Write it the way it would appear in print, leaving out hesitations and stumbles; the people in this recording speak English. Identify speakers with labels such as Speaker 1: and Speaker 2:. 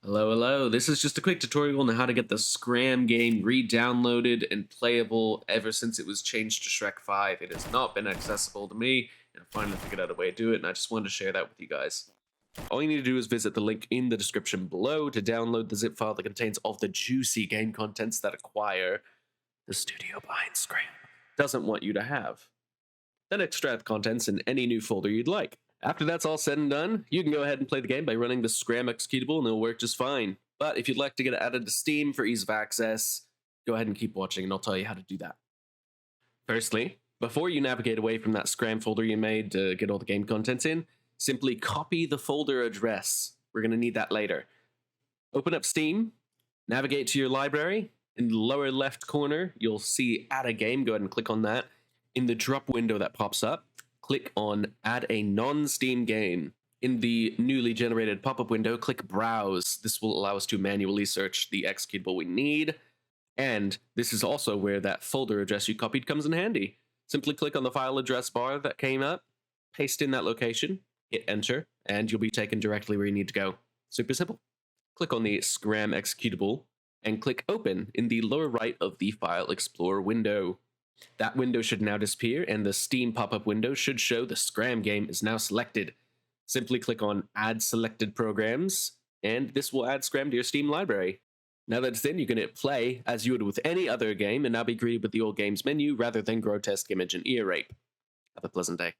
Speaker 1: Hello, hello. This is just a quick tutorial on how to get the Scram game re-downloaded and playable. Ever since it was changed to Shrek 5, it has not been accessible to me, and I finally figured out a way to do it, and I just wanted to share that with you guys. All you need to do is visit the link in the description below to download the zip file that contains all of the juicy game contents that Acquire, the studio behind Scram, doesn't want you to have. Then extract contents in any new folder you'd like. After that's all said and done, you can go ahead and play the game by running the Scram executable and it'll work just fine. But if you'd like to get it added to Steam for ease of access, go ahead and keep watching and I'll tell you how to do that. Firstly, before you navigate away from that Scram folder you made to get all the game contents in, simply copy the folder address. We're going to need that later. Open up Steam, navigate to your library. In the lower left corner, you'll see Add a Game. Go ahead and click on that. In the drop window that pops up, click on Add a Non-Steam Game. In the newly generated pop-up window, click Browse. This will allow us to manually search the executable we need. And this is also where that folder address you copied comes in handy. Simply click on the file address bar that came up, paste in that location, hit Enter, and you'll be taken directly where you need to go. Super simple. Click on the Scram executable and click Open in the lower right of the File Explorer window. That window should now disappear, and the Steam pop-up window should show the Scram game is now selected. Simply click on Add Selected Programs, and this will add Scram to your Steam library. Now that it's in, you can hit play, as you would with any other game, and now be greeted with the old games menu rather than grotesque image and ear rape. Have a pleasant day.